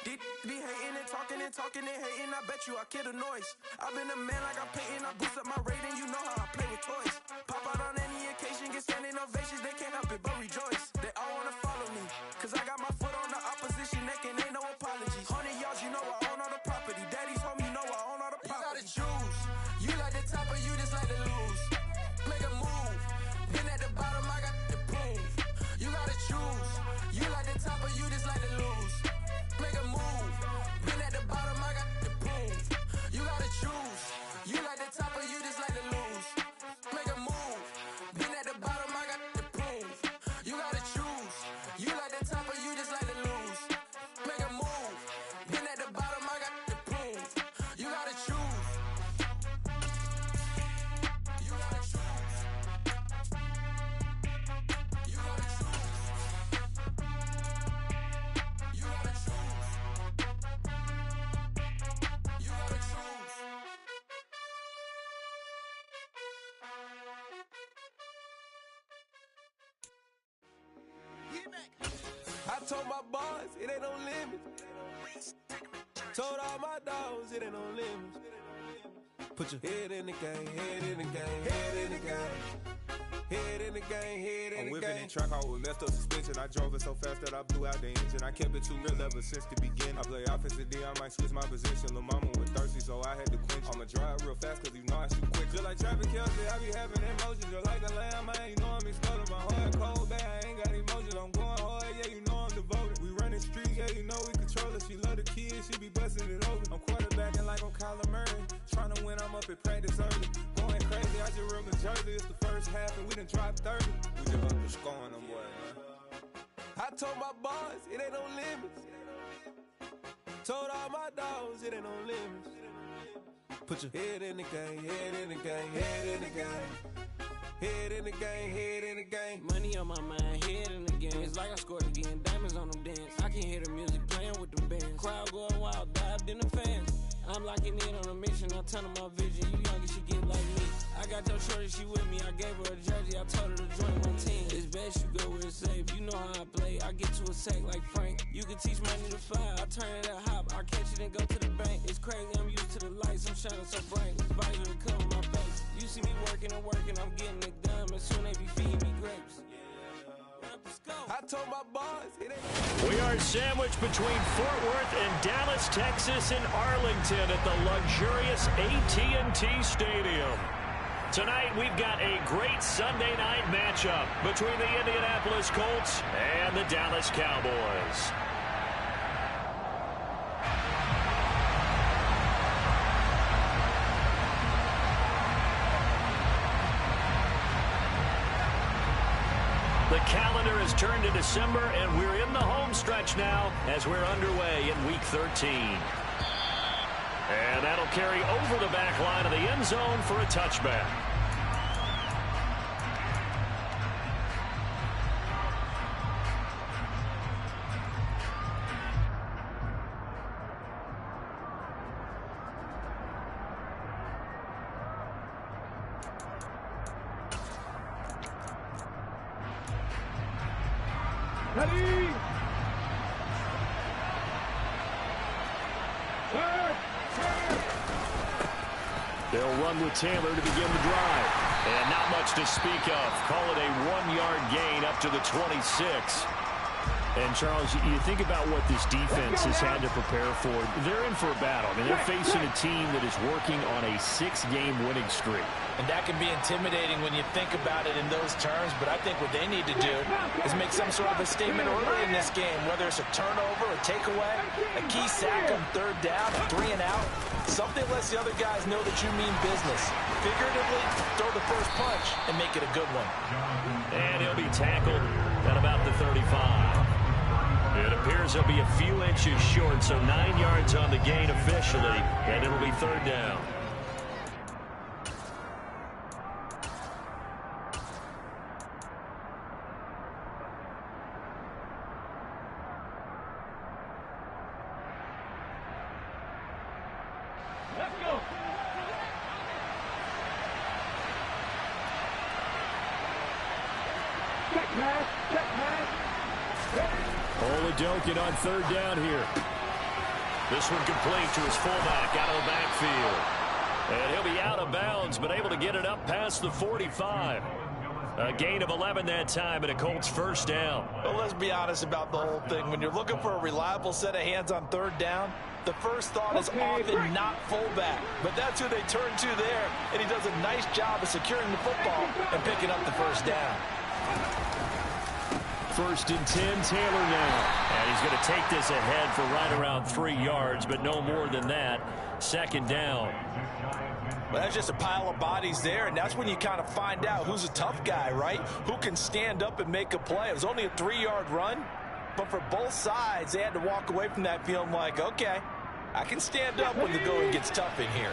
Be hating and talking and hating, I bet you I kill the noise. I've been a man like I'm Peyton, I boost up my rating, you know how I play with toys. Pop out on any occasion, get standing ovations, they can't help it but rejoice. They all wanna follow me, cause I got my foot on the opposition neck and ain't no apologies. 100 yards, you know I own all the property. Daddy's home, you know I own all the property. You gotta choose, you like the top or you just like to lose. Make a move, been at the bottom, I got the proof. You gotta choose, you like the top or you just like to lose. Make a move, been at the bottom, I got the proof. You gotta choose, you like the top or you just like to lose. Make a move, been at the bottom, I got the proof. You gotta choose, you like the top or you just like to lose. Make a move, been at the bottom, I got the proof. You gotta choose. You gotta choose. You gotta choose. You gotta choose. You gotta choose. I told my boys it ain't no limits. Told all my dogs it ain't no limits. Put your head in the game, head in the game, head in the game. Head in the game, head in the game. I'm whipping in track out with messed up suspension. I drove it so fast that I blew out the engine. I kept it too real ever since the beginning. I play offensive D, I might switch my position. Lil' mama was thirsty, so I had to quench. I'ma drive real fast, cause you know I shoot quick. Just like Travis Kelce, I be having emotions. Just like a lamb, man, you know I'm exploding. My heart cold, bad, I ain't got emotions. I'm going hard, yeah, you know I'm devoted. We running streets, yeah, you know we control it. She love the kids, she be busting it over. I'm quarterbacking like I'm Kyler Murray. Trying to win, I'm up at practice early. Going crazy, I just real Jersey. It's the first half and we done dropped 30. We just up to scoring them boys, man. I told my boys it ain't no limits. Told all my dogs it ain't no limits. Put your head in the game, head in the game, head in the game. Head in the game, head in the game. Money on my mind, head in the game. It's like I scored again, diamonds on them dance. I can hear the music playing with the bands. Crowd going wild, dived in the fans. I'm locking in on a mission, I tunnel my vision. You young, she get like me. I got your shorty, she with me. I gave her a jersey, I told her to join my team. It's best you go where it's safe. You know how I play. I get to a sack like Frank. You can teach money to fly. I turn it at hop. I catch it and go to the bank. It's crazy, I'm used to the lights. I'm shining so bright. This visor to cover my face. You see me working and working. I'm getting it done. And soon they be feeding me grapes. I told my boys it ain't. We are sandwiched between Fort Worth and Dallas, Texas, and Arlington at the luxurious AT&T Stadium. Tonight, we've got a great Sunday night matchup between the Indianapolis Colts and the Dallas Cowboys. The calendar has turned to December, and we're in the home stretch now as we're underway in Week 13. And that'll carry over the back line of the end zone for a touchback. Ready? They'll run with Taylor to begin the drive. And not much to speak of. Call it a 1-yard gain up to the 26. And, Charles, you think about what this defense has had to prepare for. They're in for a battle. I mean, they're facing a team that is working on a 6-game winning streak. And that can be intimidating when you think about it in those terms, but I think what they need to do is make some sort of a statement early in this game, whether it's a turnover, a takeaway, a key sack on third down, a 3 and out. Something lets the other guys know that you mean business. Figuratively, throw the first punch and make it a good one. And he'll be tackled at about the 35. It appears he'll be a few inches short, so 9 yards on the gain officially, and it'll be third down. Let's go. Check pass, check pass. Oladokin on third down here. This one complete to his fullback out of the backfield. And he'll be out of bounds, but able to get it up past the 45. A gain of 11 that time, and a Colts first down. Well, let's be honest about the whole thing. When you're looking for a reliable set of hands on third down, the first thought is often not fullback. But that's who they turn to there, and he does a nice job of securing the football and picking up the first down. First and 10, Taylor now. And he's going to take this ahead for right around 3 yards, but no more than that. Second down. Well, that's just a pile of bodies there, and that's when you kind of find out who's a tough guy, right? Who can stand up and make a play. It was only a 3-yard run, but for both sides, they had to walk away from that feeling like, okay, I can stand up when the going gets tough in here.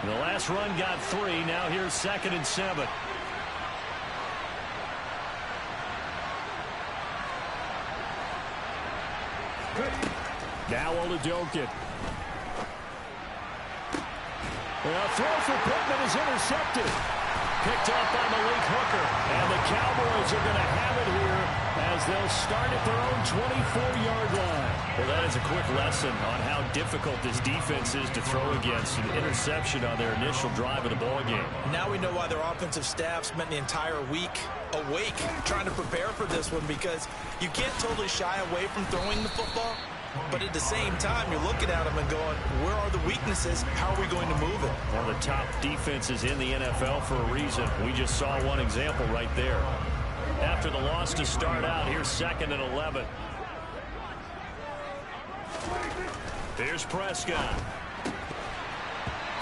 The last run got 3. Now here's 2nd and 7. Now Oladokin. A throw for Pittman is intercepted. Picked off by Malik Hooker. And the Cowboys are going to have it here as they'll start at their own 24-yard line. Well, that is a quick lesson on how difficult this defense is to throw against. An interception on their initial drive of the ballgame. Now we know why their offensive staff spent the entire week awake trying to prepare for this one, because you can't totally shy away from throwing the football. But at the same time, you're looking at them and going, where are the weaknesses? How are we going to move it? One of the top defenses in the NFL for a reason. We just saw one example right there. After the loss to start out, here's 2nd and 11. Here's Prescott.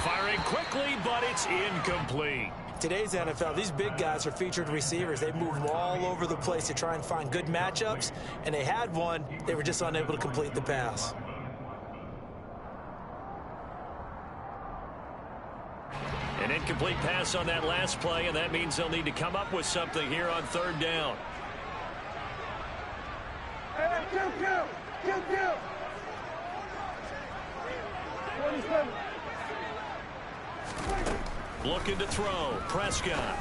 Firing quickly, but it's incomplete. Today's NFL, these big guys are featured receivers. They move all over the place to try and find good matchups, and they had one. They were just unable to complete the pass. An incomplete pass on that last play, and that means they'll need to come up with something here on 3rd down. Hey, kill. 27. Looking to throw. Prescott.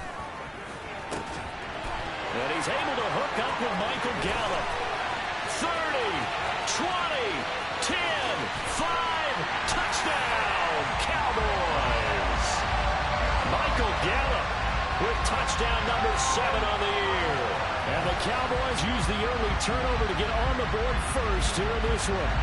And he's able to hook up with Michael Gallup. 30, 20, 10, 5, touchdown, Cowboys. Michael Gallup with touchdown number 7 on the year. And the Cowboys use the early turnover to get on the board first here in this one.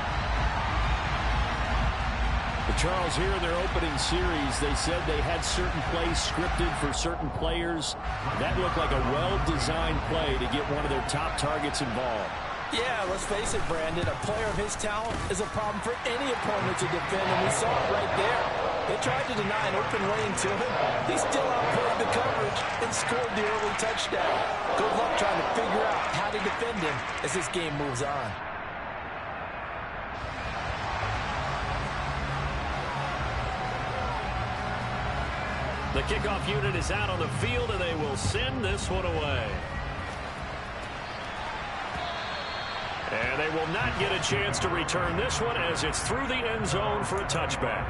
Charles, here in their opening series, they said they had certain plays scripted for certain players. That looked like a well-designed play to get one of their top targets involved. Yeah, let's face it, Brandon. A player of his talent is a problem for any opponent to defend, and we saw it right there. They tried to deny an open lane to him. He still outplayed the coverage and scored the early touchdown. Good luck trying to figure out how to defend him as this game moves on. The kickoff unit is out on the field, and they will send this one away. And they will not get a chance to return this one as it's through the end zone for a touchback.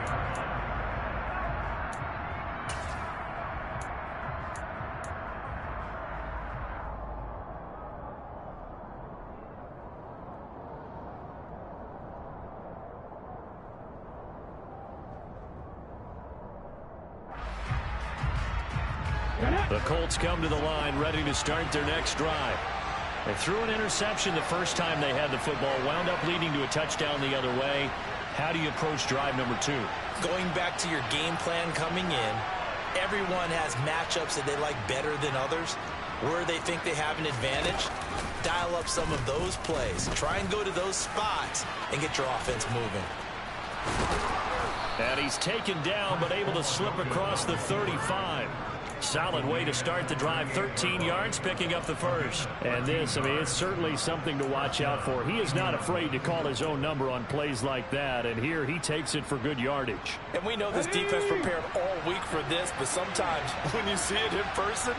The Colts come to the line ready to start their next drive. They threw an interception the first time they had the football, wound up leading to a touchdown the other way. How do you approach drive number 2? Going back to your game plan coming in, everyone has matchups that they like better than others. Where they think they have an advantage, dial up some of those plays. Try and go to those spots and get your offense moving. And he's taken down but able to slip across the 35. Solid way to start the drive, 13 yards, picking up the first. And this, I mean, it's certainly something to watch out for. He is not afraid to call his own number on plays like that, and here he takes it for good yardage. And we know this defense prepared all week for this, but sometimes when you see it in person,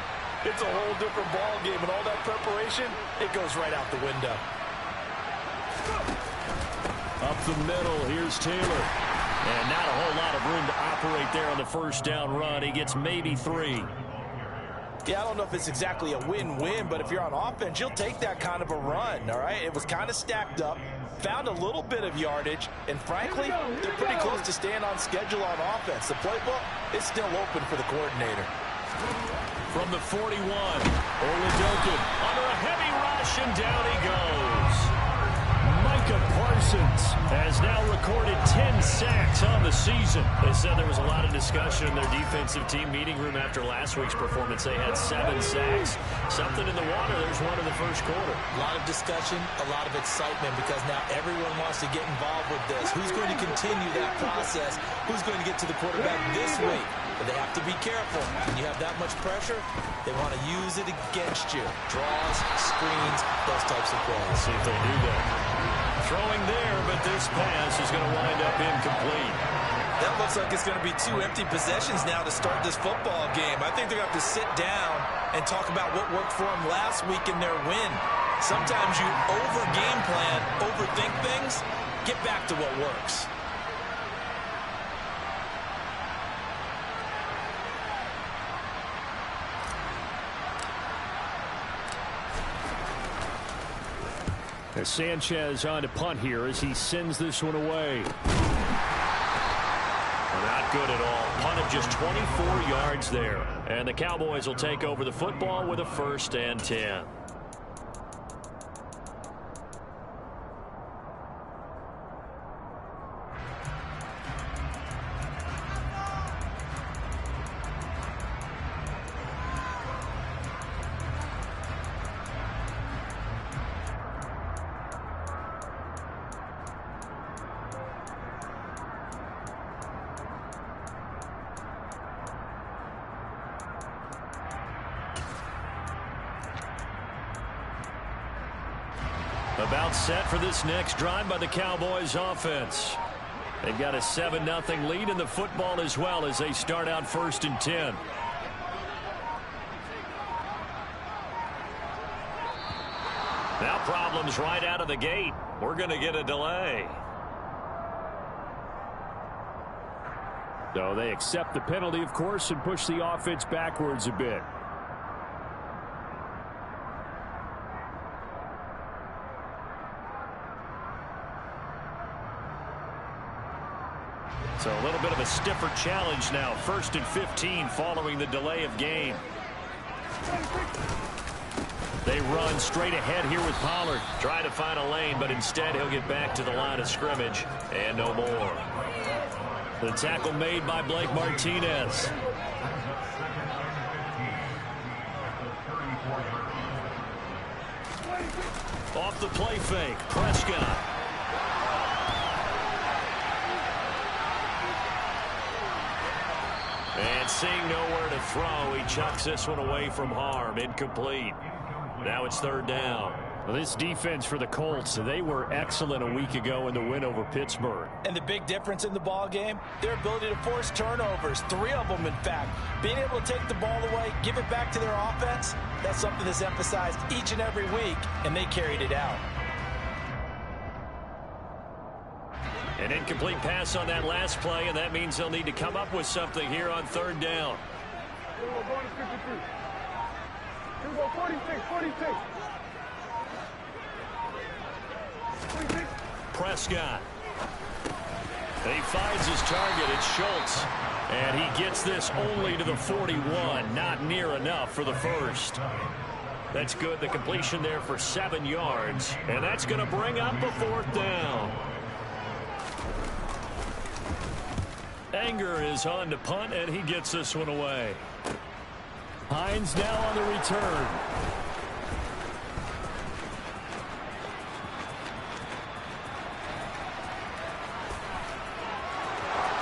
it's a whole different ball game, and all that preparation, it goes right out the window. Up the middle, here's Taylor. And not a whole lot of room to operate there on the first down run. He gets maybe 3. Yeah, I don't know if it's exactly a win-win, but if you're on offense, you'll take that kind of a run, all right? It was kind of stacked up. found a little bit of yardage, and frankly, they're pretty close to staying on schedule on offense. The playbook is still open for the coordinator. From the 41, Oladokin under a heavy rush, and down he goes. Micah Parsons has now recorded 10 sacks on the season. They said there was a lot of discussion in their defensive team meeting room after last week's performance. They had 7 sacks. Something in the water. There's one in the first quarter. A lot of discussion, a lot of excitement, because now everyone wants to get involved with this. Who's going to continue that process? Who's going to get to the quarterback this week? But they have to be careful. When you have that much pressure, they want to use it against you. Draws, screens, those types of plays. See if they do that. Throwing there, but this pass is going to wind up incomplete. That looks like it's going to be 2 empty possessions now to start this football game. I think they're going to have to sit down and talk about what worked for them last week in their win. Sometimes you over-game plan, overthink things. Get back to what works. As Sanchez on to punt here as he sends this one away. Not good at all. Punted just 24 yards there. And the Cowboys will take over the football with a 1st and 10. About set for this next drive by the Cowboys offense. They've got a 7-0 lead in the football as well as they start out 1st and 10. Now problems right out of the gate. We're going to get a delay. So they accept the penalty, of course, and push the offense backwards a bit. So a little bit of a stiffer challenge now. 1st and 15 following the delay of game. They run straight ahead here with Pollard. Trying to find a lane, but instead he'll get back to the line of scrimmage. And no more. The tackle made by Blake Martinez. Off the play fake. Prescott. And seeing nowhere to throw, he chucks this one away from harm. Incomplete. Now it's 3rd down. Well, this defense for the Colts, they were excellent a week ago in the win over Pittsburgh. And the big difference in the ball game, their ability to force turnovers, 3 of them in fact. Being able to take the ball away, give it back to their offense, that's something that's emphasized each and every week, and they carried it out. An incomplete pass on that last play, and that means they'll need to come up with something here on 3rd down. Prescott. He finds his target. It's Schultz. And he gets this only to the 41. Not near enough for the 1st. That's good. The completion there for 7 yards. And that's going to bring up a 4th down. Anger is on to punt, and he gets this one away. Hines now on the return.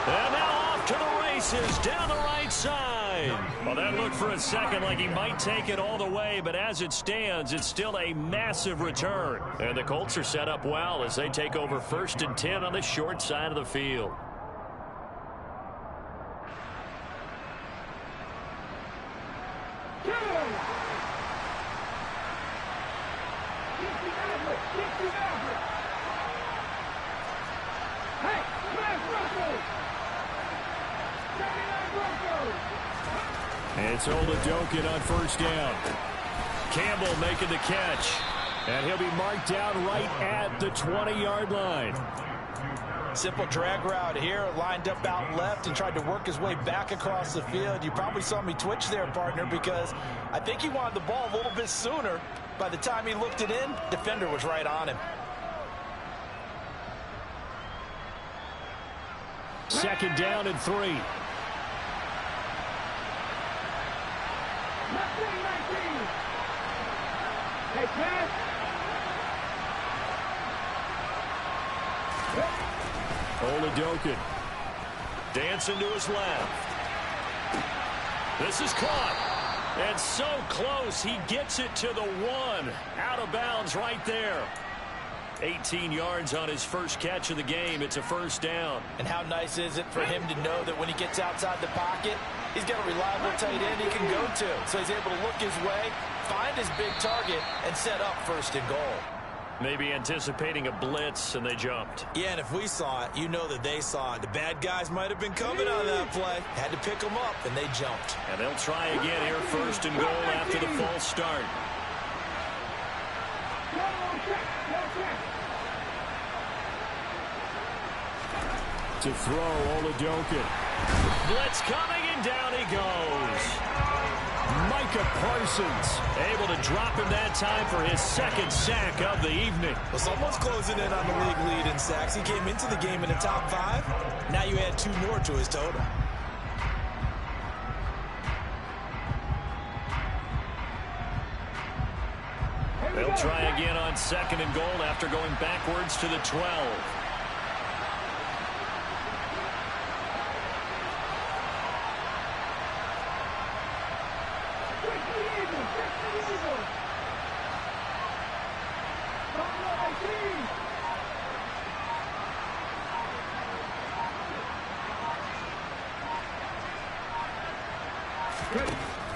And now off to the races down the right side. Well, that looked for a second like he might take it all the way, but as it stands, it's still a massive return. And the Colts are set up well as they take over 1st and 10 on the short side of the field. It's Oladokin on 1st down. Campbell making the catch. And he'll be marked down right at the 20-yard line. Simple drag route here, lined up out left and tried to work his way back across the field. You probably saw me twitch there, partner, because I think he wanted the ball a little bit sooner. By the time he looked it in, defender was right on him. Second down and 3. Hey, pass. Oladokin dancing to his left. This is caught. And so close, he gets it to the 1. Out of bounds right there. 18 yards on his first catch of the game. It's a first down. And how nice is it for him to know that when he gets outside the pocket, he's got a reliable tight end he can go to. So he's able to look his way, find his big target, and set up first and goal. Maybe anticipating a blitz, and they jumped. Yeah, and if we saw it, you know that they saw it. The bad guys might have been coming on that play. Had to pick them up, and they jumped. And they'll try again here, first and goal after the false start. To throw, Oladokin. Blitz coming, and down he goes. Micah Parsons able to drop him that time for his second sack of the evening. Well, someone's closing in on the league lead in sacks. He came into the game in the top 5. Now you add 2 more to his total. They'll try again on second and goal after going backwards to the 12.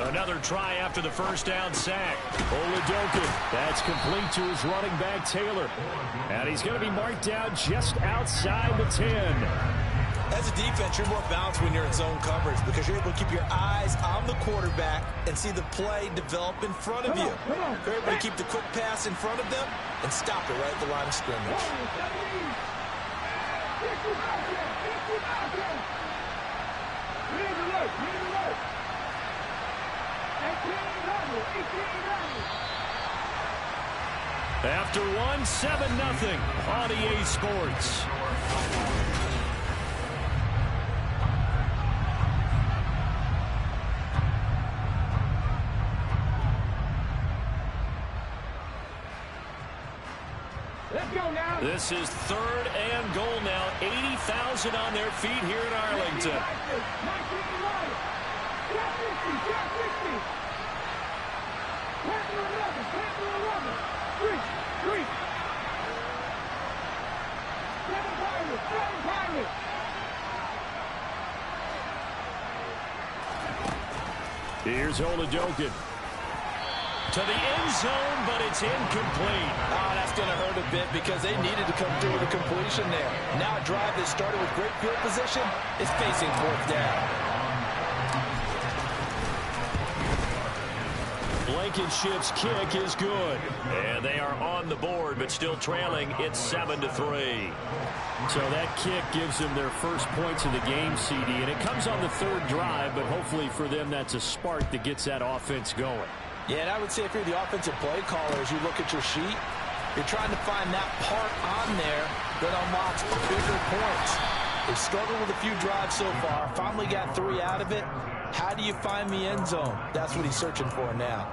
Another try after the first down sack. Oladokin, that's complete to his running back, Taylor. And he's going to be marked down just outside the 10. As a defense, you're more balanced when you're in zone coverage because you're able to keep your eyes on the quarterback and see the play develop in front of you. You're able to keep the quick pass in front of them and stop it right at the line of scrimmage. After one, 7-0 on EA Sports. Let's go now. This is third and goal now. 80,000 on their feet here in Arlington. Here's Oladokin. To the end zone, but it's incomplete. Oh, that's going to hurt a bit because they needed to come through with a completion there. Now a drive that started with great field position is facing fourth down. Blankenship's kick is good. And they are on the board, but still trailing. It's 7-3. So that kick gives them their first points of the game, CD. And it comes on the third drive, but hopefully for them that's a spark that gets that offense going. Yeah, and I would say if you're the offensive play caller, as you look at your sheet, you're trying to find that part on there that unlocks bigger points. They've struggled with a few drives so far, finally got 3 out of it. How do you find the end zone? That's what he's searching for now.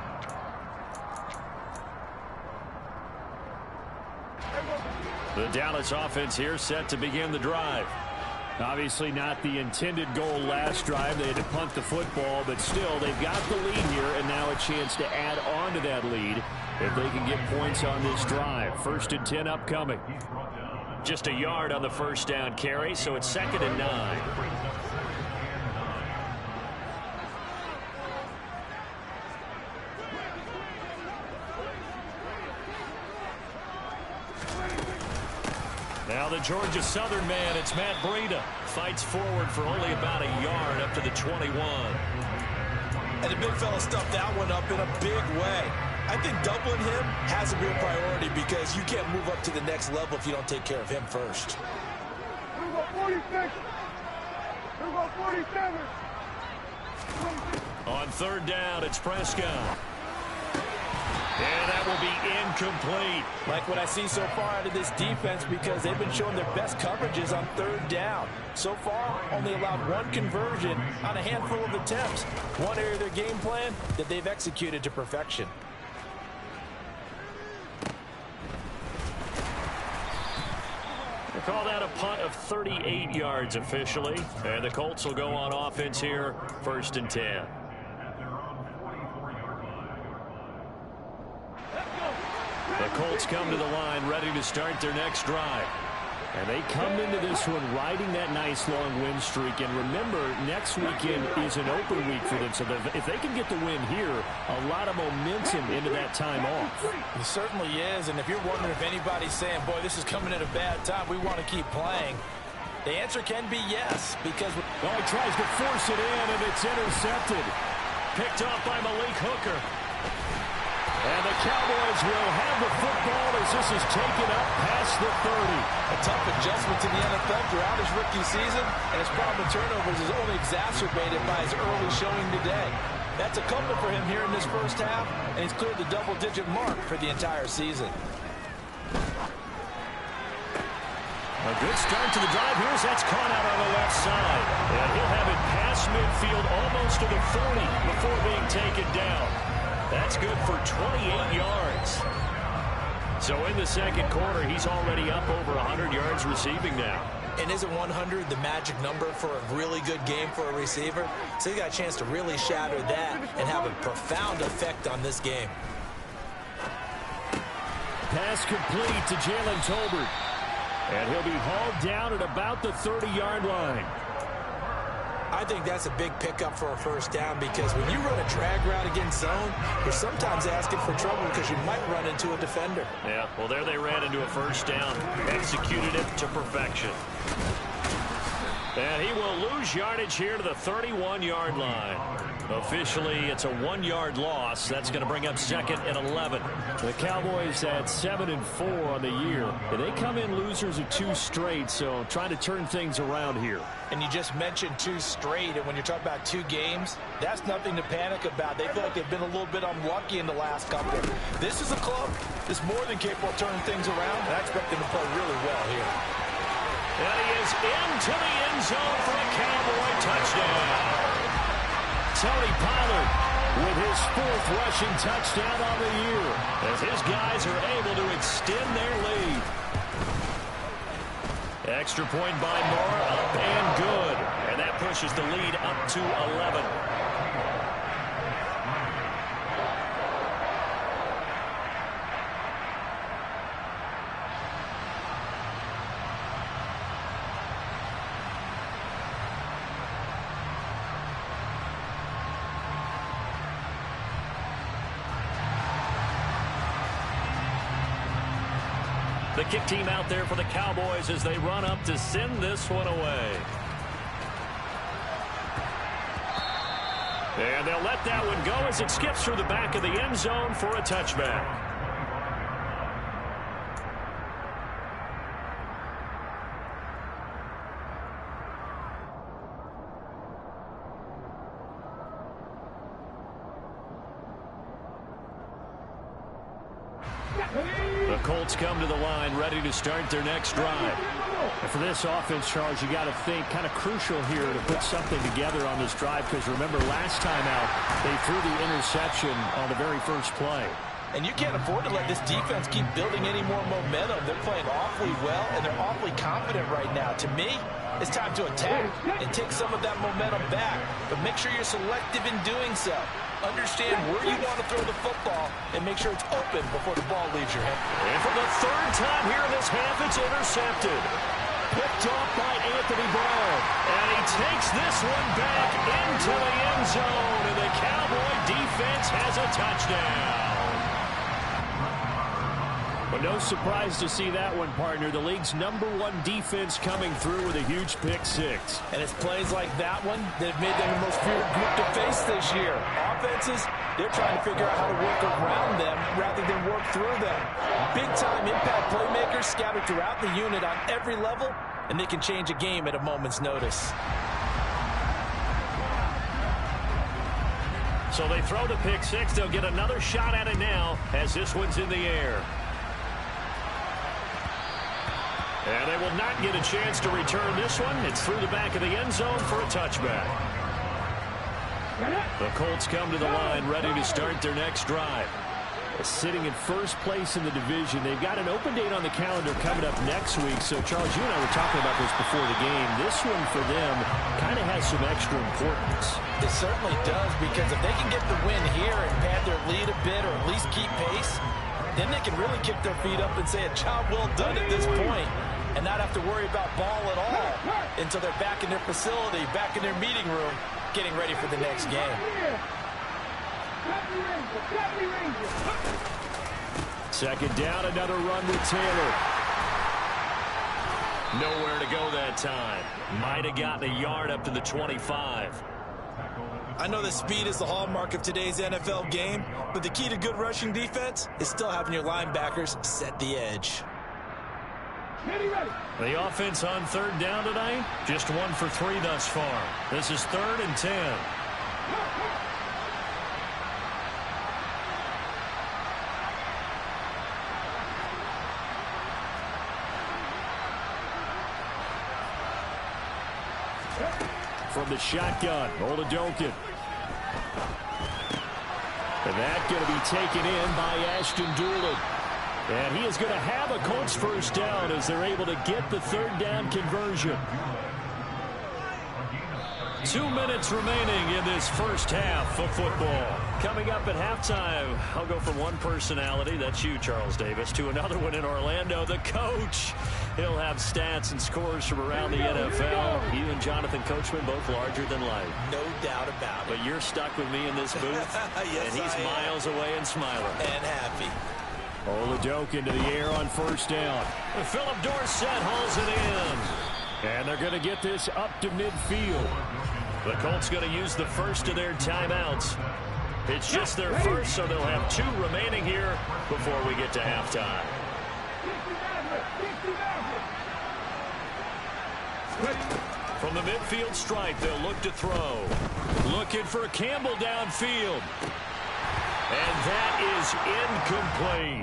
The Dallas offense here set to begin the drive. Obviously not the intended goal last drive. They had to punt the football, but still they've got the lead here and now a chance to add on to that lead if they can get points on this drive. 1st and 10 upcoming. Just a yard on the first down carry, so it's 2nd and 9. Now the Georgia Southern man, it's Matt Breida. Fights forward for only about a yard up to the 21. And the big fella stuffed that one up in a big way. I think doubling him has to be a priority because you can't move up to the next level if you don't take care of him first. 46. 47. On third down, it's Prescott. And that will be incomplete. Like what I see so far out of this defense because they've been showing their best coverages on third down. So far, only allowed one conversion on a handful of attempts. One area of their game plan that they've executed to perfection. They call that a punt of 38 yards officially. And the Colts will go on offense here, 1st and 10. The Colts come to the line ready to start their next drive. And they come into this one riding that nice long win streak. And remember, next weekend is an open week for them. So if they can get the win here, a lot of momentum into that time off. It certainly is. And if you're wondering if anybody's saying, boy, this is coming at a bad time, we want to keep playing, the answer can be yes. Because he tries to force it in, and it's intercepted. Picked off by Malik Hooker. And the Cowboys will have the football as this is taken up past the 30. A tough adjustment to the NFL throughout his rookie season, and his problem with turnovers is only exacerbated by his early showing today. That's a couple for him here in this first half, and he's cleared the double-digit mark for the entire season. A good start to the drive. Here's that's caught out on the left side. And he'll have it past midfield almost to the 40 before being taken down. That's good for 28 yards. So in the second quarter, he's already up over 100 yards receiving now. And isn't 100 the magic number for a really good game for a receiver? So he got a chance to really shatter that and have a profound effect on this game. Pass complete to Jalen Tolbert. And he'll be hauled down at about the 30-yard line. I think that's a big pickup for a first down because when you run a drag route against zone, you're sometimes asking for trouble because you might run into a defender. Yeah, well, there they ran into a first down. Executed it to perfection. And he will lose yardage here to the 31-yard line. Officially, it's a 1-yard loss. That's going to bring up 2nd and 11. The Cowboys at 7-4 on the year. And they come in losers of 2 straight, so trying to turn things around here. And you just mentioned 2 straight, and when you're talking about 2 games, that's nothing to panic about. They feel like they've been a little bit unlucky in the last couple. This is a club that's more than capable of turning things around, and I expect them to play really well here. And he is into the end zone for a Cowboy touchdown. Tony Pollard with his 4th rushing touchdown on the year as his guys are able to extend their lead. Extra point by Moore, up and good. And that pushes the lead up to 11. The kick team out there for the Cowboys as they run up to send this one away. And they'll let that one go as it skips through the back of the end zone for a touchback. The Colts come to the line ready to start their next drive. And for this offense, Charles, you got to think kind of crucial here to put something together on this drive because remember last time out they threw the interception on the very first play. And you can't afford to let this defense keep building any more momentum. They're playing awfully well, and they're awfully confident right now. To me, it's time to attack and take some of that momentum back. But make sure you're selective in doing so. Understand where you want to throw the football and make sure it's open before the ball leaves your hand. And for the 3rd time here in this half, it's intercepted. Picked off by Anthony Brown. And he takes this one back into the end zone. And the Cowboy defense has a touchdown. Well, no surprise to see that one, partner. The league's #1 defense coming through with a huge pick 6. And it's plays like that one that have made them the most feared group to face this year. offenses, they're trying to figure out how to work around them rather than work through them. Big-time impact playmakers scattered throughout the unit on every level, and they can change a game at a moment's notice. So they throw the pick six. They'll get another shot at it now as this one's in the air. And they will not get a chance to return this one. It's through the back of the end zone for a touchback. The Colts come to the line ready to start their next drive. Sitting in first place in the division. They've got an open date on the calendar coming up next week. So, Charles, you and I were talking about this before the game. This one for them kind of has some extra importance. It certainly does, because if they can get the win here and pad their lead a bit or at least keep pace, then they can really kick their feet up and say a job well done at this point and not have to worry about ball at all until they're back in their facility, back in their meeting room, getting ready for the next game. Second down, another run with Taylor. Nowhere to go that time. Might have gotten a yard up to the 25. I know that speed is the hallmark of today's NFL game, but the key to good rushing defense is still having your linebackers set the edge. The offense on third down tonight, just 1 for 3 thus far. This is 3rd and 10. From the shotgun, Oladokin. And that's going to be taken in by Ashton Dulin. And he is going to have a Colts first down as they're able to get the third down conversion. 2 minutes remaining in this first half of football. Coming up at halftime, I'll go from one personality, that's you, Charles Davis, to another one in Orlando, the coach. He'll have stats and scores from around the NFL. You and Jonathan Coachman both larger than life. No doubt about it. But you're stuck with me in this booth, yes, and he's miles away and smiling. And happy. Oladokin into the air on first down. Philip Dorsett hauls it in. And they're going to get this up to midfield. The Colts going to use the first of their timeouts. It's just their first, so they'll have 2 remaining here before we get to halftime. From the midfield stripe, they'll look to throw. Looking for Campbell downfield. And that is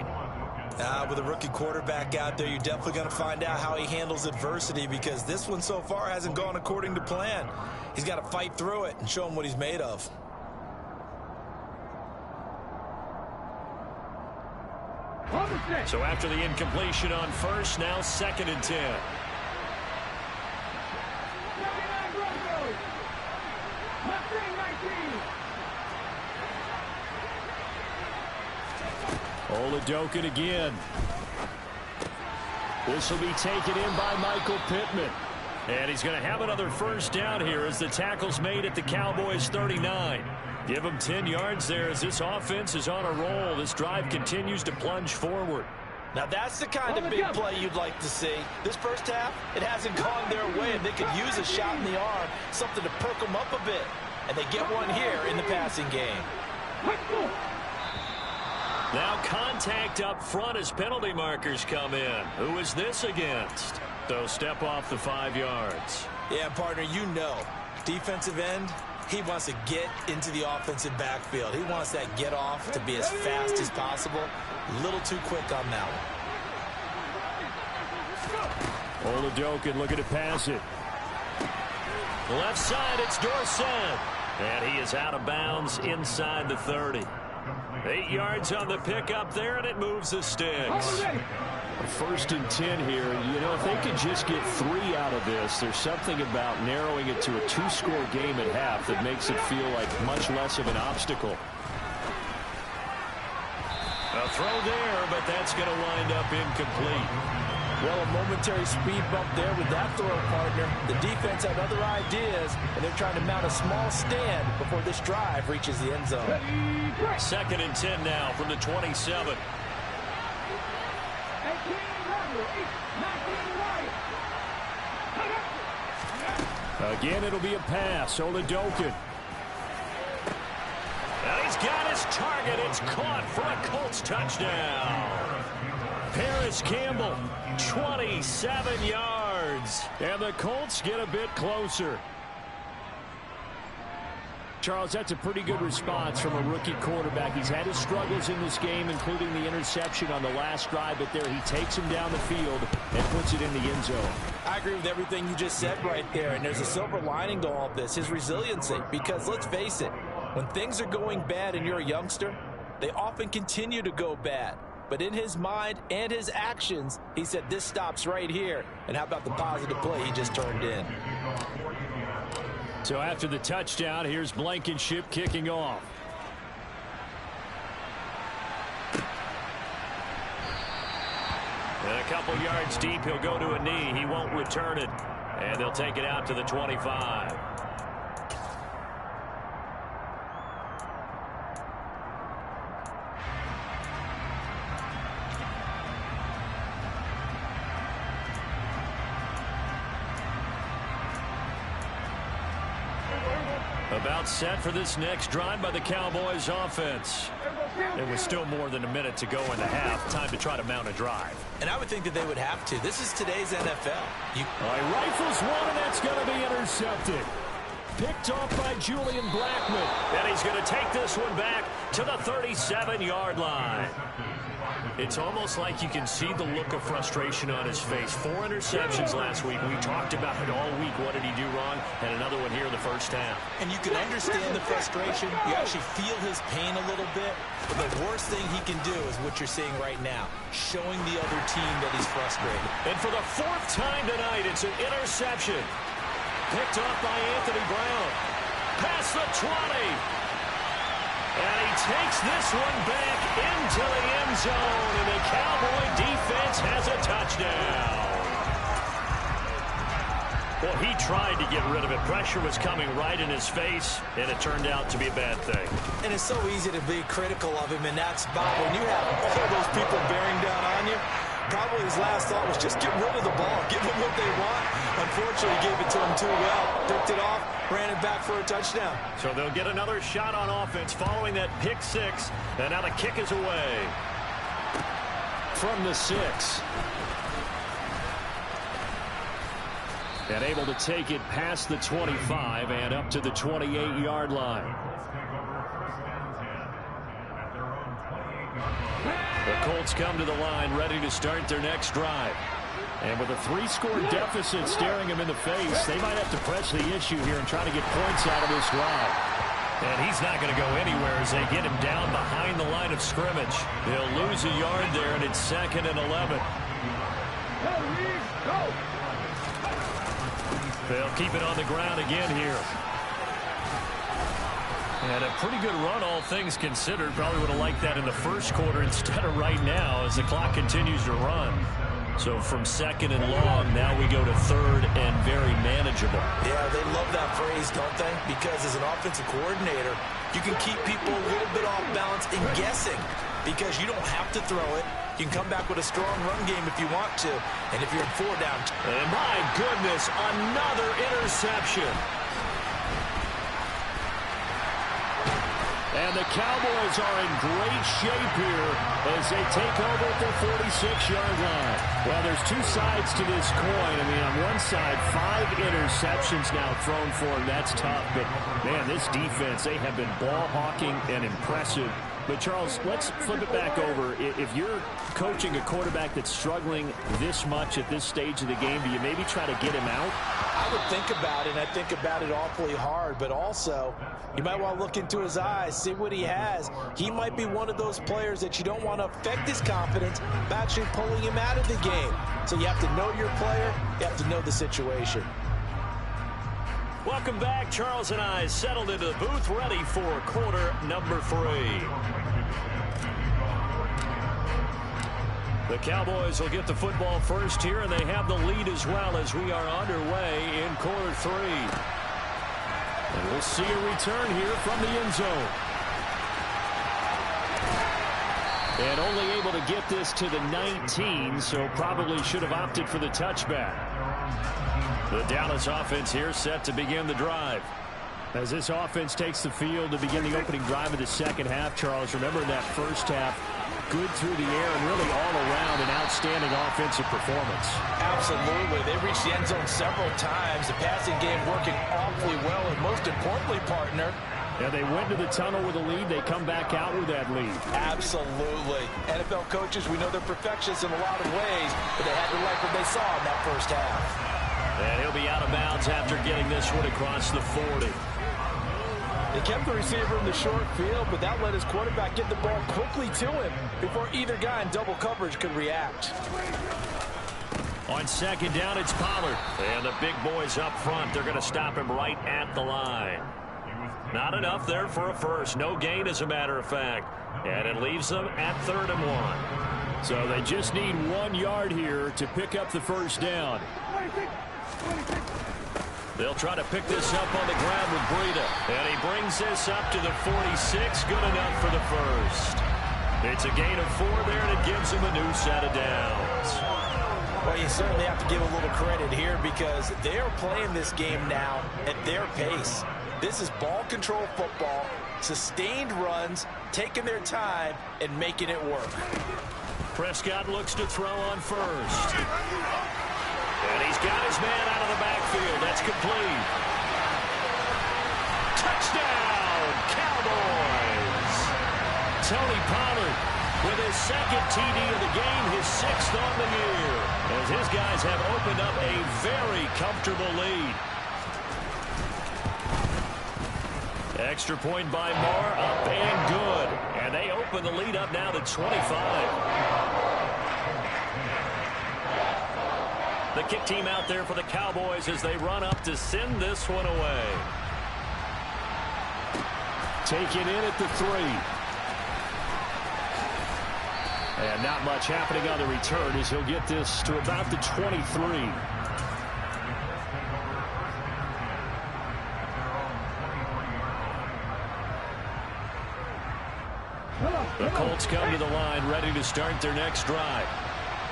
incomplete. With a rookie quarterback out there, you're definitely going to find out how he handles adversity, because this one so far hasn't gone according to plan. He's got to fight through it and show him what he's made of. So after the incompletion on first, now 2nd and 10. Oladokin again. This will be taken in by Michael Pittman. And he's going to have another first down here as the tackle's made at the Cowboys 39. Give him 10 yards there as this offense is on a roll. This drive continues to plunge forward. Now that's the kind of big play you'd like to see. This first half, it hasn't gone their way, and they could use a shot in the arm, something to perk them up a bit. And they get one here in the passing game. Now contact up front as penalty markers come in. Who is this against? So step off the 5 yards. Yeah, partner, you know, defensive end, he wants to get into the offensive backfield. He wants that get off to be as fast as possible. A little too quick on that one. Oladokin looking to pass it. Left side, it's Dorsett. And he is out of bounds inside the 30. 8 yards on the pickup there, and it moves the sticks. 1st and 10 here. You know, if they could just get 3 out of this, there's something about narrowing it to a 2-score game at half that makes it feel like much less of an obstacle. A throw there, but that's going to wind up incomplete. Well, a momentary speed bump there with that throw, partner. The defense had other ideas, and they're trying to mount a small stand before this drive reaches the end zone. 2nd and 10 now from the 27. Again, it'll be a pass. Oladokin. got his target. It's caught for a Colts touchdown. Paris Campbell, 27 yards. And the Colts get a bit closer. Charles, that's a pretty good response from a rookie quarterback. He's had his struggles in this game, including the interception on the last drive, but there he takes him down the field and puts it in the end zone. I agree with everything you just said right there, and there's a silver lining to all of this, his resiliency, because let's face it, when things are going bad and you're a youngster, they often continue to go bad. But in his mind and his actions, he said, this stops right here. And how about the positive play he just turned in? So after the touchdown, here's Blankenship kicking off. And a couple yards deep, he'll go to a knee. He won't return it. And they'll take it out to the 25. About set for this next drive by the Cowboys offense. There was still more than a minute to go in the half. Time to try to mount a drive. And I would think that they would have to. This is today's NFL. Rifles one, and that's going to be intercepted. Picked off by Julian Blackman. And he's going to take this one back to the 37-yard line. It's almost like you can see the look of frustration on his face. 4 interceptions last week. We talked about it all week. What did he do wrong? And another one here in the first half. And you can understand the frustration. You actually feel his pain a little bit. But the worst thing he can do is what you're seeing right now, showing the other team that he's frustrated. And for the 4th time tonight, it's an interception. Picked off by Anthony Brown. Past the 20. And he takes this one back into the end zone, and the Cowboy defense has a touchdown. Well, he tried to get rid of it. Pressure was coming right in his face, and it turned out to be a bad thing. And it's so easy to be critical of him in that spot. When you have all those people bearing down on you, probably his last thought was just get rid of the ball, give them what they want. Unfortunately, he gave it to him too well, picked it off, ran it back for a touchdown. So they'll get another shot on offense following that pick 6, and now the kick is away from the 6. And able to take it past the 25 and up to the 28-yard line. The Colts come to the line ready to start their next drive. And with a 3-score deficit staring him in the face, they might have to press the issue here and try to get points out of this drive. And he's not going to go anywhere as they get him down behind the line of scrimmage. They'll lose a yard there, and it's 2nd and 11. They'll keep it on the ground again here. And a pretty good run, all things considered. Probably would have liked that in the first quarter instead of right now as the clock continues to run. So from 2nd and long, now we go to 3rd and very manageable. Yeah, they love that phrase, don't they? Because as an offensive coordinator, you can keep people a little bit off balance and guessing because you don't have to throw it. You can come back with a strong run game if you want to. And if you're in 4 down. And my goodness, another interception. And the Cowboys are in great shape here as they take over at their 46-yard line. Well, there's 2 sides to this coin. I mean, on one side, 5 interceptions now thrown for him. That's tough. But, man, this defense, they have been ball hawking and impressive. But, Charles, let's flip it back over. If you're coaching a quarterback that's struggling this much at this stage of the game, do you maybe try to get him out? I would think about it, and I think about it awfully hard. But also, you might want to look into his eyes, see what he has. He might be one of those players that you don't want to affect his confidence by actually pulling him out of the game. So you have to know your player. You have to know the situation. Welcome back. Charles and I settled into the booth, ready for quarter number 3. The Cowboys will get the football first here, and they have the lead as well as we are underway in quarter 3. And we'll see a return here from the end zone. And only able to get this to the 19, so probably should have opted for the touchback. The Dallas offense here set to begin the drive. As this offense takes the field to begin the opening drive of the second half, Charles, remember in that first half, good through the air and really all around an outstanding offensive performance. Absolutely. They reached the end zone several times. The passing game working awfully well, and most importantly, partner, yeah, they went to the tunnel with a lead. They come back out with that lead. Absolutely. NFL coaches, we know they're perfectionists in a lot of ways, but they had to like what they saw in that first half. And he'll be out of bounds after getting this one across the 40. They kept the receiver in the short field, but that let his quarterback get the ball quickly to him before either guy in double coverage could react. On second down, it's Pollard. And the big boys up front, they're going to stop him right at the line. Not enough there for a first. No gain, as a matter of fact. And it leaves them at 3rd and 1. So they just need 1 yard here to pick up the first down. They'll try to pick this up on the ground with Breida. And he brings this up to the 46. Good enough for the first. It's a gain of 4 there, and it gives him a new set of downs. Well, you certainly have to give a little credit here because they are playing this game now at their pace. This is ball control football, sustained runs, taking their time, and making it work. Prescott looks to throw on first. And he's got his man out of the backfield. That's complete. Touchdown, Cowboys! Tony Pollard with his second TD of the game, his 6th on the year, as his guys have opened up a very comfortable lead. Extra point by Moore, up and good. And they open the lead up now to 25. The kick team out there for the Cowboys as they run up to send this one away. Taken in at the 3. And not much happening on the return as he'll get this to about the 23. The Colts come to the line ready to start their next drive.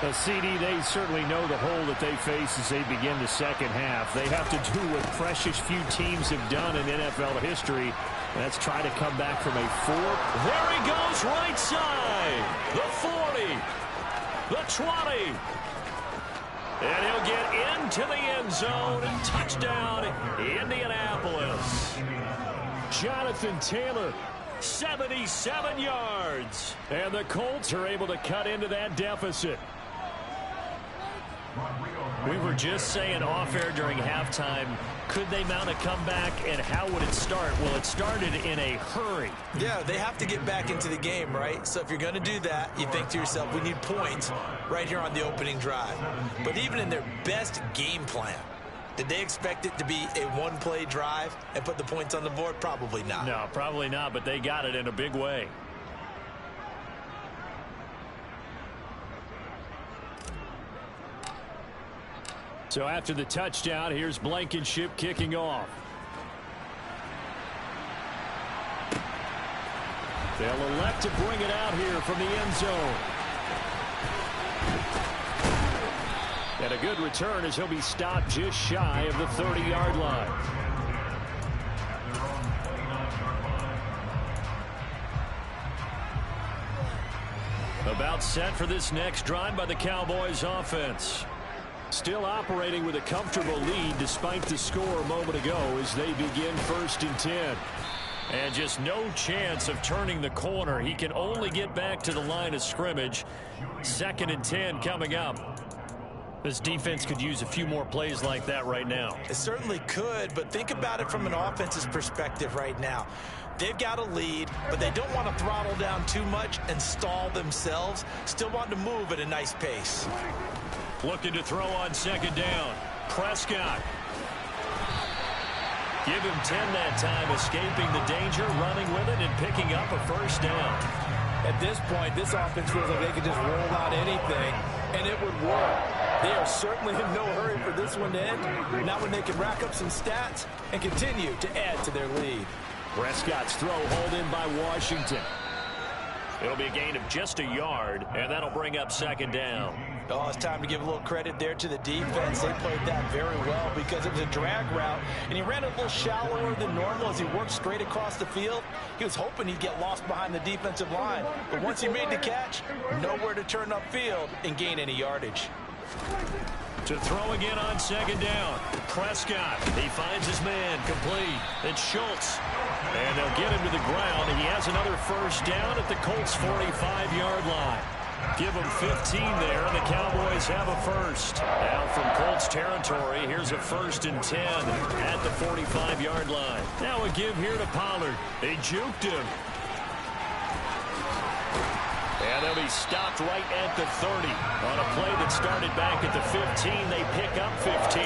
A CD, they certainly know the hole that they face as they begin the second half. They have to do what precious few teams have done in NFL history. That's try to come back from a 4. There he goes, right side. The 40. The 20. And he'll get into the end zone. Touchdown, Indianapolis. Jonathan Taylor, 77 yards. And the Colts are able to cut into that deficit. We were just saying off-air during halftime, could they mount a comeback, and how would it start? Well, it started in a hurry. Yeah, they have to get back into the game, right? So if you're going to do that, you think to yourself, we need points right here on the opening drive. But even in their best game plan, did they expect it to be a one-play drive and put the points on the board? Probably not. No, probably not, but they got it in a big way. So after the touchdown, here's Blankenship kicking off. They'll elect to bring it out here from the end zone. And a good return as he'll be stopped just shy of the 30-yard line. About set for this next drive by the Cowboys offense. Still operating with a comfortable lead despite the score a moment ago as they begin 1st and 10. And just no chance of turning the corner. He can only get back to the line of scrimmage. 2nd and 10 coming up. This defense could use a few more plays like that right now. It certainly could, but think about it from an offense's perspective right now. They've got a lead, but they don't want to throttle down too much and stall themselves. Still want to move at a nice pace. Looking to throw on 2nd down. Prescott. Give him 10 that time, escaping the danger, running with it, and picking up a 1st down. At this point, this offense feels like they could just roll out anything, and it would work. They are certainly in no hurry for this one to end. Not when they can rack up some stats and continue to add to their lead. Prescott's throw hauled in by Washington. It'll be a gain of just a yard, and that'll bring up 2nd down. Oh, it's time to give a little credit there to the defense. They played that very well because it was a drag route, and he ran a little shallower than normal as he worked straight across the field. He was hoping he'd get lost behind the defensive line, but once he made the catch, nowhere to turn upfield and gain any yardage. To throw again on second down. Prescott, he finds his man, complete. It's Schultz, and they'll get him to the ground. He has another first down at the Colts' 45-yard line. Give them 15 there, and the Cowboys have a first. Now from Colts territory, here's a 1st and 10 at the 45-yard line. Now a give here to Pollard. They juked him. And they'll be stopped right at the 30. On a play that started back at the 15, they pick up 15.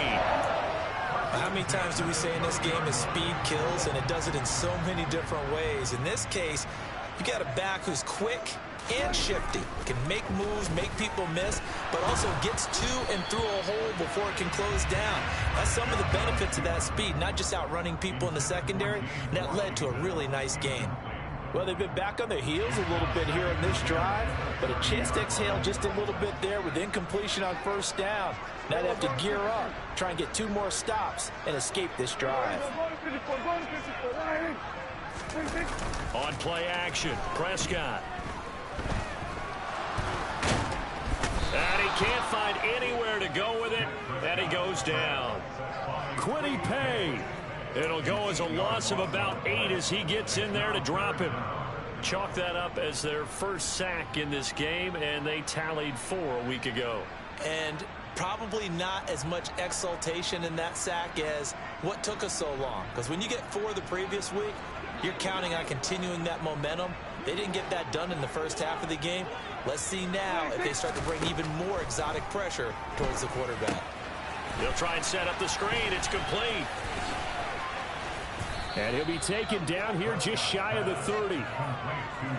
How many times do we say in this game is speed kills, and it does it in so many different ways. In this case, you got a back who's quick and shifty, can make moves, make people miss, but also gets to and through a hole before it can close down. That's some of the benefits of that speed, not just outrunning people in the secondary, and that led to a really nice game. Well, they've been back on their heels a little bit here in this drive, but a chance to exhale just a little bit there with incompletion on first down. Now they have to gear up, try and get 2 more stops, and escape this drive. On play action, Prescott. And he can't find anywhere to go with it, and he goes down. Quiddy Pay. It'll go as a loss of about 8 as he gets in there to drop him. Chalk that up as their first sack in this game, and they tallied 4 a week ago. And probably not as much exultation in that sack as what took us so long. Because when you get 4 the previous week, you're counting on continuing that momentum. They didn't get that done in the first half of the game. Let's see now if they start to bring even more exotic pressure towards the quarterback. They'll try and set up the screen. It's complete. And he'll be taken down here just shy of the 30.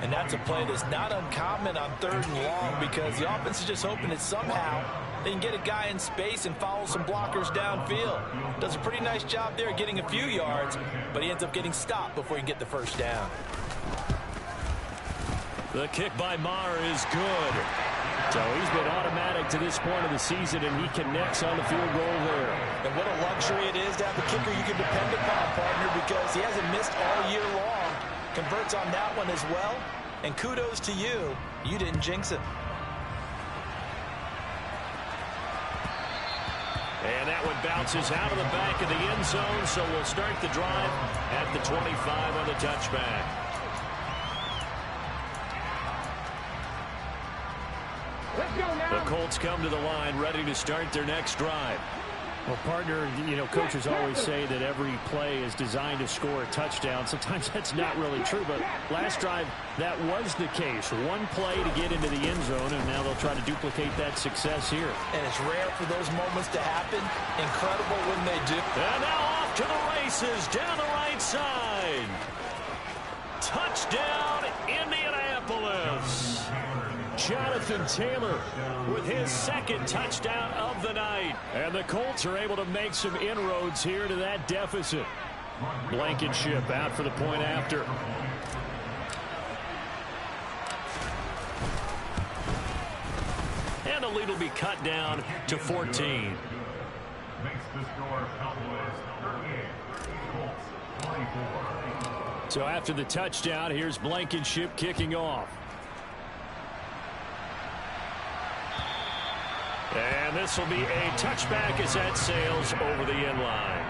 And that's a play that's not uncommon on 3rd and long because the offense is just hoping that somehow they can get a guy in space and follow some blockers downfield. Does a pretty nice job there getting a few yards, but he ends up getting stopped before he can get the first down. The kick by Maher is good. So he's been automatic to this point of the season, and he connects on the field goal there. And what a luxury it is to have a kicker you can depend upon, partner, because he hasn't missed all year long. Converts on that one as well. And kudos to you. You didn't jinx it. And that one bounces out of the back of the end zone, so we'll start the drive at the 25 on the touchback. The Colts come to the line ready to start their next drive. Well, partner, coaches always say that every play is designed to score a touchdown. Sometimes that's not really true, but last drive, that was the case. One play to get into the end zone, and now they'll try to duplicate that success here. And it's rare for those moments to happen. Incredible when they do. And now off to the races down the right side. Touchdown, Indianapolis. Jonathan Taylor with his 2nd touchdown of the night. And the Colts are able to make some inroads here to that deficit. Blankenship out for the point after. And the lead will be cut down to 14. Makes the score Cowboys 38, Colts 24. So after the touchdown, here's Blankenship kicking off. And this will be a touchback as that sails over the end line.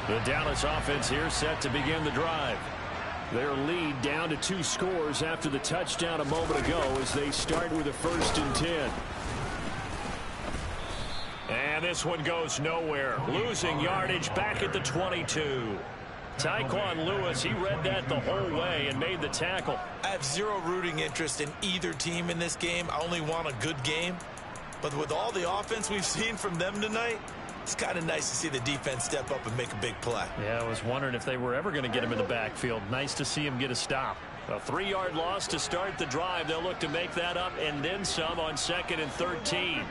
The Dallas offense here set to begin the drive. Their lead down to 2 scores after the touchdown a moment ago as they start with a 1st and 10. And this one goes nowhere. Losing yardage back at the 22. Tyquan Lewis, he read that the whole way and made the tackle. I have zero rooting interest in either team in this game. I only want a good game. But with all the offense we've seen from them tonight, it's kind of nice to see the defense step up and make a big play. Yeah, I was wondering if they were ever going to get him in the backfield. Nice to see him get a stop. A 3-yard loss to start the drive. They'll look to make that up and then some on 2nd and 13.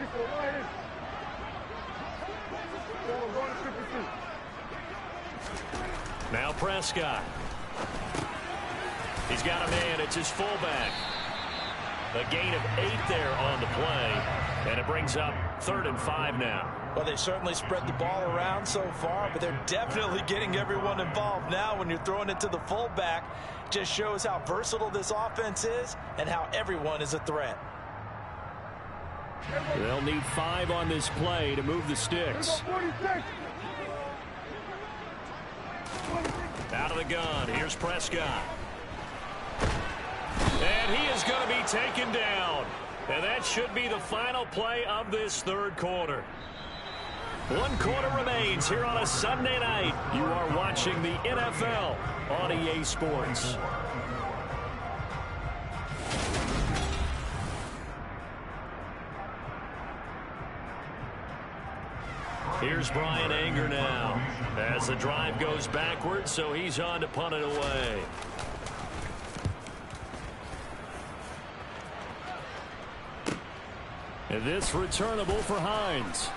Now Prescott. He's got a man. It's his fullback. A gain of 8 there on the play. And it brings up 3rd and 5 now. Well, they certainly spread the ball around so far, but they're definitely getting everyone involved now when you're throwing it to the fullback. Just shows how versatile this offense is and how everyone is a threat. They'll need 5 on this play to move the sticks. Out of the gun. Here's Prescott. And he is going to be taken down. And that should be the final play of this 3rd quarter. 1 quarter remains here on a Sunday night. You are watching the NFL on EA Sports. Here's Brian Anger now as the drive goes backwards, so he's on to punt it away. And this returnable for Hines.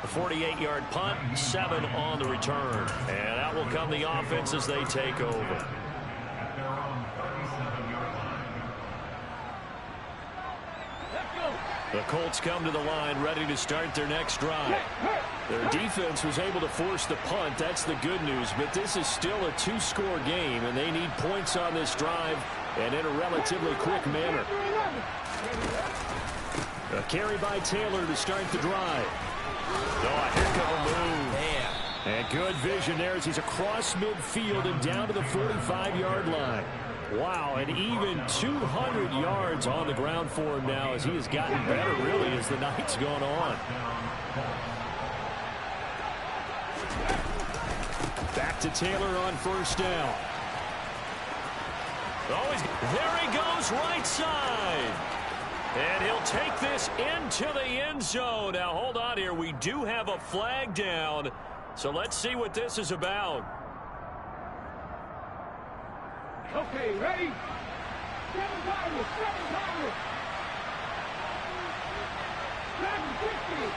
A 48-yard punt, 7 on the return. And out will come the offense as they take over. The Colts come to the line ready to start their next drive. Their defense was able to force the punt. That's the good news. But this is still a 2-score game, and they need points on this drive and in a relatively quick manner. A carry by Taylor to start the drive. Oh, a heck of a move. Man. And good vision there as he's across midfield and down to the 45-yard line. Wow, and even 200 yards on the ground for him now as he has gotten better, really, as the night's gone on. Back to Taylor on 1st down. Oh, there he goes, right side. And he'll take this into the end zone. Now, hold on here. We do have a flag down. So let's see what this is about. Okay, ready? 7 timers, 7 timers. 750.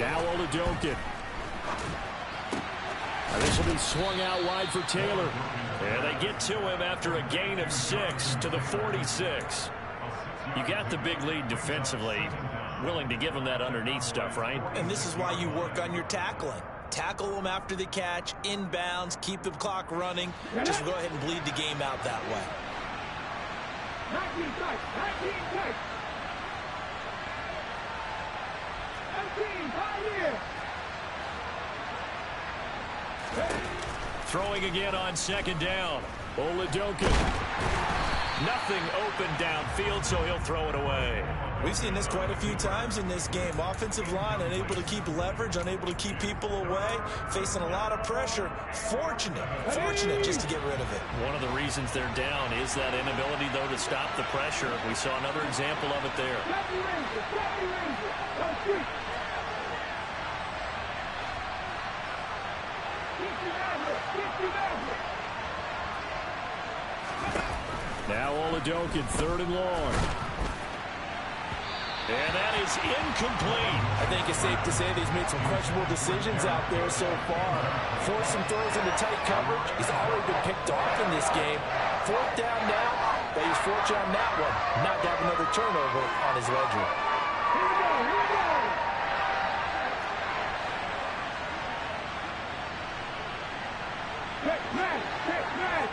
Now Oladokun. This will be swung out wide for Taylor. And they get to him after a gain of 6 to the 46. You got the big lead defensively. Willing to give him that underneath stuff, right? And this is why you work on your tackling. Tackle them after the catch, inbounds, keep the clock running. Just go ahead and bleed the game out that way. 19 tight, 19 tight. 19, right here. Throwing again on 2nd down. Oladokun. Nothing open downfield, so he'll throw it away. We've seen this quite a few times in this game. Offensive line unable to keep leverage, unable to keep people away, facing a lot of pressure. Fortunate just to get rid of it. One of the reasons they're down is that inability, though, to stop the pressure. We saw another example of it there. Now Oladokun, 3rd and long. And that is incomplete. I think it's safe to say that he's made some questionable decisions out there so far. Forced some throws into tight coverage. He's already been picked off in this game. 4th down now, but he's fortunate on that one. Not to have another turnover on his ledger. Here we go, here we go. Check man, check man.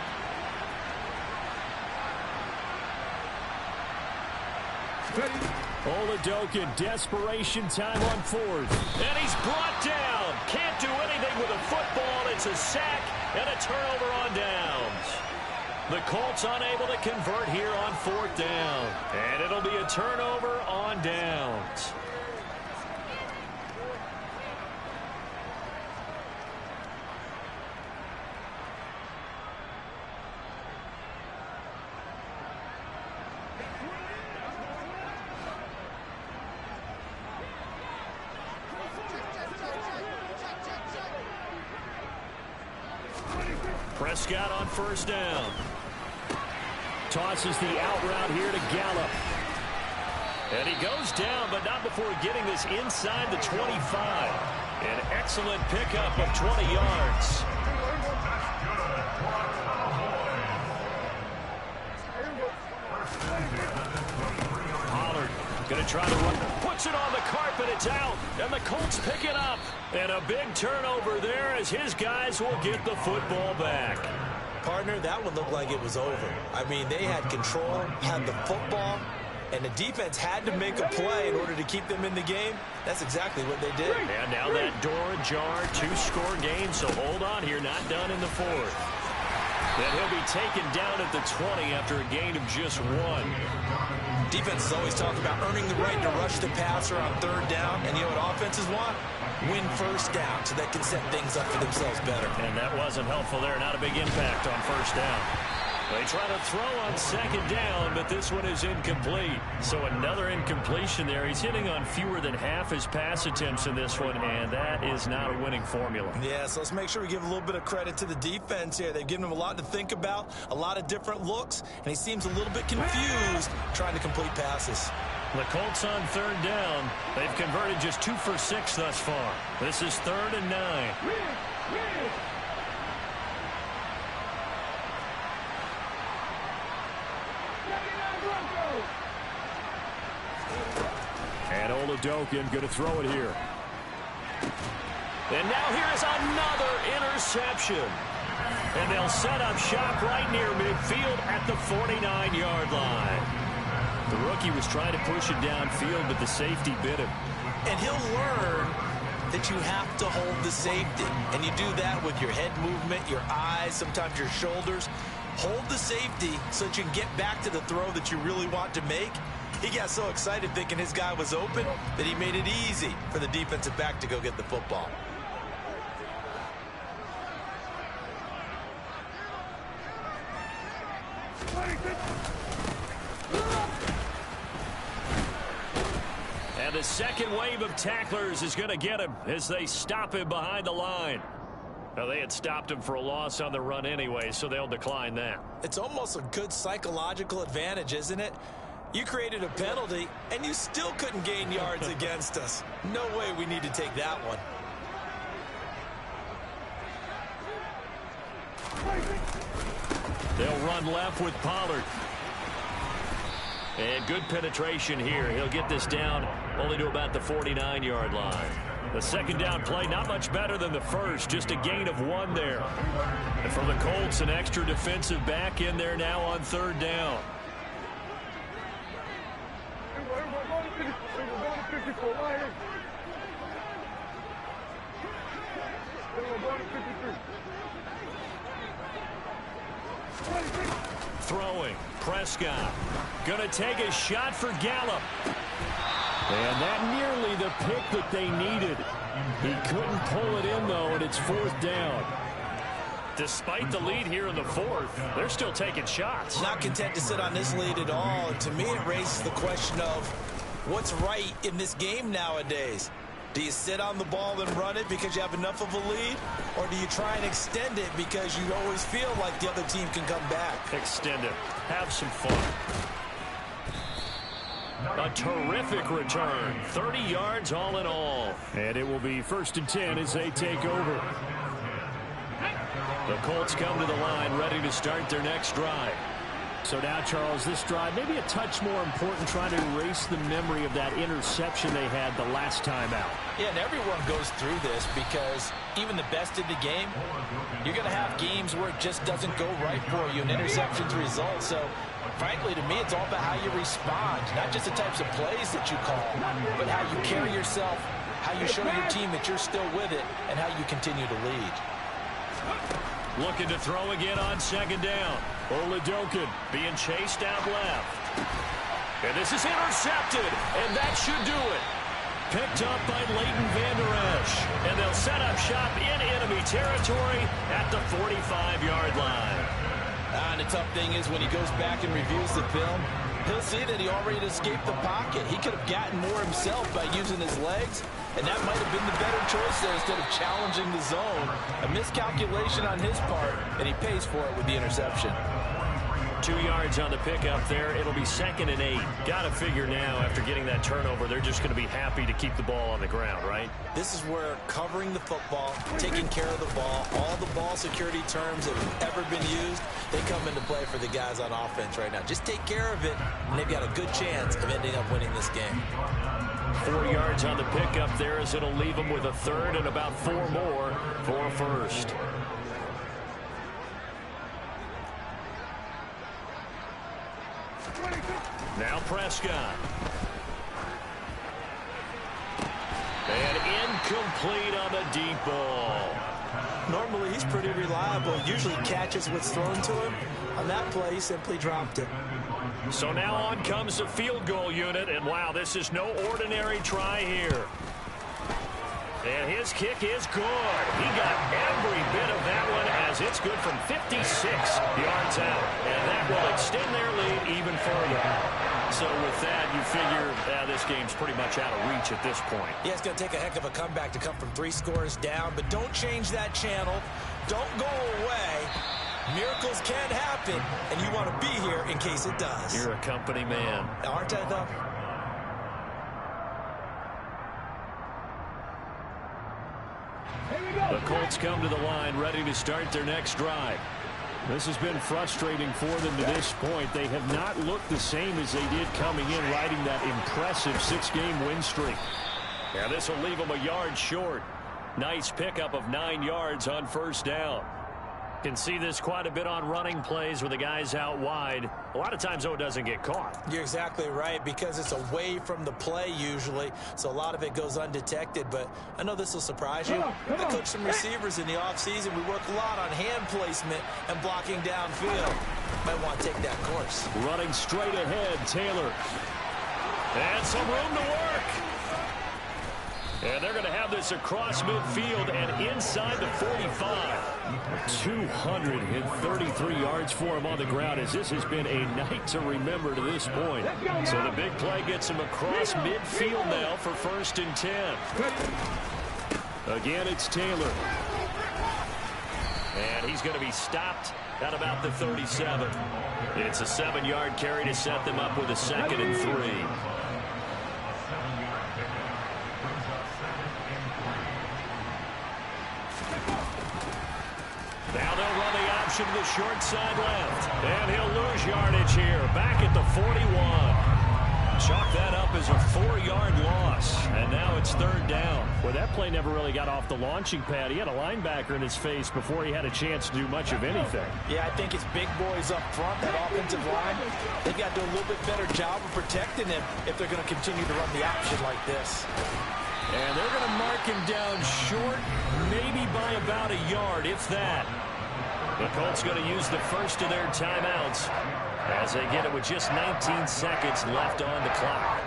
Ready? Oladokun, desperation time on 4th. And he's brought down. Can't do anything with a football. It's a sack and a turnover on downs. The Colts unable to convert here on 4th down. And it'll be a turnover on downs. Prescott on 1st down. Tosses the out route here to Gallup. And he goes down, but not before getting this inside the 25. An excellent pickup of 20 yards. Pollard going to try to run. Puts it on the carpet. It's out. And the Colts pick it up. And a big turnover there as his guys will get the football back. Partner, that one looked like it was over. I mean, they had control, had the football, and the defense had to make a play in order to keep them in the game. That's exactly what they did. And now that door ajar, 2-score game, so hold on here, not done in the fourth. Then he'll be taken down at the 20 after a gain of just 1. Defenses always talk about earning the right to rush the passer on third down, and you know what offenses want? Win first down so they can set things up for themselves better. And that wasn't helpful there, not a big impact on first down. They try to throw on second down, but this one is incomplete. So another incompletion there. He's hitting on fewer than half his pass attempts in this one, and that is not a winning formula. Yeah, so let's make sure we give a little bit of credit to the defense here. They've given him a lot to think about, a lot of different looks, and he seems a little bit confused trying to complete passes. The Colts on third down. They've converted just 2 for 6 thus far. This is 3rd and 9. And Oladokin going to throw it here. And now here's another interception. And they'll set up shop right near midfield at the 49-yard line. The rookie was trying to push it downfield, but the safety bit him. And he'll learn that you have to hold the safety. And you do that with your head movement, your eyes, sometimes your shoulders. Hold the safety so that you can get back to the throw that you really want to make. He got so excited thinking his guy was open that he made it easy for the defensive back to go get the football. And the second wave of tacklers is going to get him as they stop him behind the line. Now, they had stopped him for a loss on the run anyway, so they'll decline that. It's almost a good psychological advantage, isn't it? You created a penalty, and you still couldn't gain yards against us. No way we need to take that one. They'll run left with Pollard. And good penetration here. He'll get this down only to about the 49-yard line. The second down play, not much better than the first, just a gain of 1 there. And for the Colts, an extra defensive back in there now on third down. Throwing, Prescott. Gonna take a shot for Gallup. And that nearly the pick that they needed. He couldn't pull it in, though, and it's 4th down. Despite the lead here in the 4th, they're still taking shots. Not content to sit on this lead at all. And to me, it raises the question of what's right in this game nowadays. Do you sit on the ball and run it because you have enough of a lead? Or do you try and extend it because you always feel like the other team can come back? Extend it. Have some fun. A terrific return. 30 yards all in all. And it will be 1st and 10 as they take over. The Colts come to the line ready to start their next drive. So now, Charles, this drive maybe a touch more important, trying to erase the memory of that interception they had the last time out. Yeah, and everyone goes through this because even the best in the game, you're going to have games where it just doesn't go right for you, and interceptions result. So, frankly, to me, it's all about how you respond, not just the types of plays that you call, but how you carry yourself, how you show your team that you're still with it, and how you continue to lead. Looking to throw again on second down. Oladokin being chased out left. And this is intercepted, and that should do it. Picked up by Leighton Vander Esch. And they'll set up shop in enemy territory at the 45-yard line. And the tough thing is when he goes back and reviews the film, he'll see that he already escaped the pocket. He could have gotten more himself by using his legs, and that might have been the better choice there instead of challenging the zone. A miscalculation on his part, and he pays for it with the interception. 2 yards on the pickup there. It'll be 2nd and 8. Got to figure now, after getting that turnover, they're just going to be happy to keep the ball on the ground, right? This is where covering the football, taking care of the ball, all the ball security terms that have ever been used, they come into play for the guys on offense right now. Just take care of it, and they've got a good chance of ending up winning this game. 4 yards on the pickup there, as it'll leave them with a 3rd and about 4 more for a 1st. Now Prescott. And incomplete on the deep ball. Normally, he's pretty reliable. Usually catches what's thrown to him. On that play, he simply dropped it. So now on comes the field goal unit. And, wow, this is no ordinary try here. And his kick is good. He got every bit of that one, as it's good from 56 yards out. And that will extend their lead even further. So with that, you figure this game's pretty much out of reach at this point. Yeah, it's going to take a heck of a comeback to come from 3 scores down. But don't change that channel. Don't go away. Miracles can happen, and you want to be here in case it does. You're a company man. Aren't I, though? The Colts come to the line, ready to start their next drive. This has been frustrating for them to this point. They have not looked the same as they did coming in, riding that impressive 6-game win streak. Now this will leave them a yard short. Nice pickup of 9 yards on 1st down. Can see this quite a bit on running plays with the guys out wide. A lot of times, though, it doesn't get caught. You're exactly right, because it's away from the play usually, so a lot of it goes undetected. But I know this will surprise you. I coach some receivers in the offseason. We work a lot on hand placement and blocking downfield. Might want to take that course. Running straight ahead, Taylor. And some room to work. And they're going to have this across midfield and inside the 45. 233 yards for him on the ground, as this has been a night to remember to this point. So the big play gets him across midfield now for 1st and 10. Again, it's Taylor. And he's going to be stopped at about the 37. It's a 7-yard carry to set them up with a 2nd and 3. Now they'll run the option to the short side left. And he'll lose yardage here. Back at the 41. Chalk that up as a 4-yard loss. And now it's 3rd down. Well, that play never really got off the launching pad. He had a linebacker in his face before he had a chance to do much of anything. Yeah, I think it's big boys up front, that offensive line. They've got to do a little bit better job of protecting him if they're going to continue to run the option like this. And they're going to mark him down short, maybe by about a yard, if that. The Colts going to use the first of their timeouts as they get it with just 19 seconds left on the clock.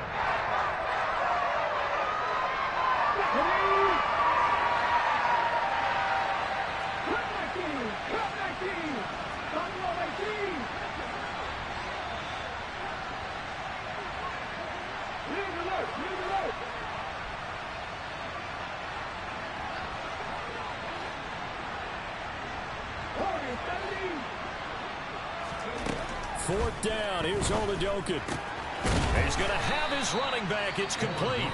Fourth down. Here's Oladokin. He's going to have his running back. It's complete.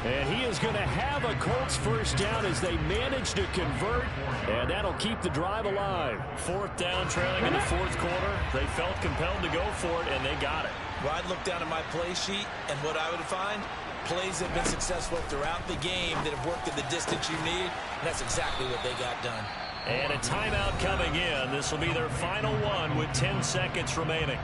And he is going to have a Colts first down as they manage to convert, and that'll keep the drive alive. 4th down, trailing in the 4th quarter. They felt compelled to go for it, and they got it. Well, I'd look down at my play sheet, and what I would find, plays have been successful throughout the game that have worked at the distance you need, and that's exactly what they got done. And a timeout coming in. This will be their final one with 10 seconds remaining.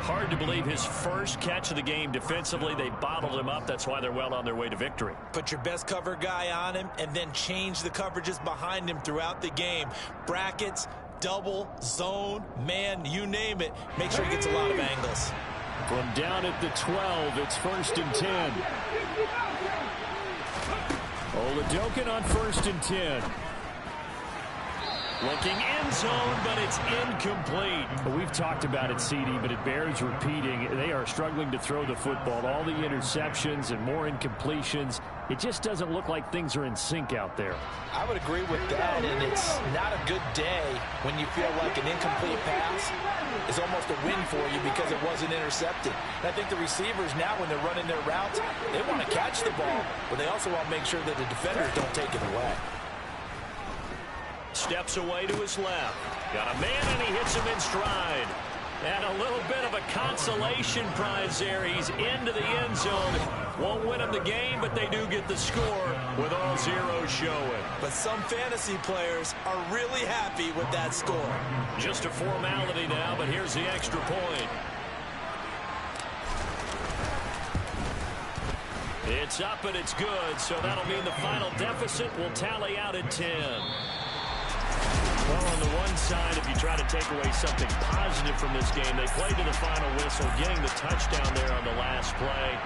Hard to believe his first catch of the game defensively. They bottled him up. That's why they're well on their way to victory. Put your best cover guy on him and then change the coverages behind him throughout the game. Brackets, double, zone, man, you name it. Make sure he gets a lot of angles. From down at the 12, it's 1st and 10. Oladokin on 1st and 10. Looking end zone, but it's incomplete. Well, we've talked about it, CD, but it bears repeating. They are struggling to throw the football. All the interceptions and more incompletions. it just doesn't look like things are in sync out there. I would agree with that, and it's not a good day when you feel like an incomplete pass is almost a win for you because it wasn't intercepted. And I think the receivers now, when they're running their routes, they want to catch the ball, but they also want to make sure that the defenders don't take it away. Steps away to his left. Got a man, and he hits him in stride. And a little bit of a consolation prize there. He's into the end zone. Won't win him the game, but they do get the score with all zeros showing. But some fantasy players are really happy with that score. Just a formality now, but here's the extra point. It's up and it's good, so that'll mean the final deficit will tally out at 10. Well, on the one side, if you try to take away something positive from this game, they played to the final whistle, getting the touchdown there on the last play.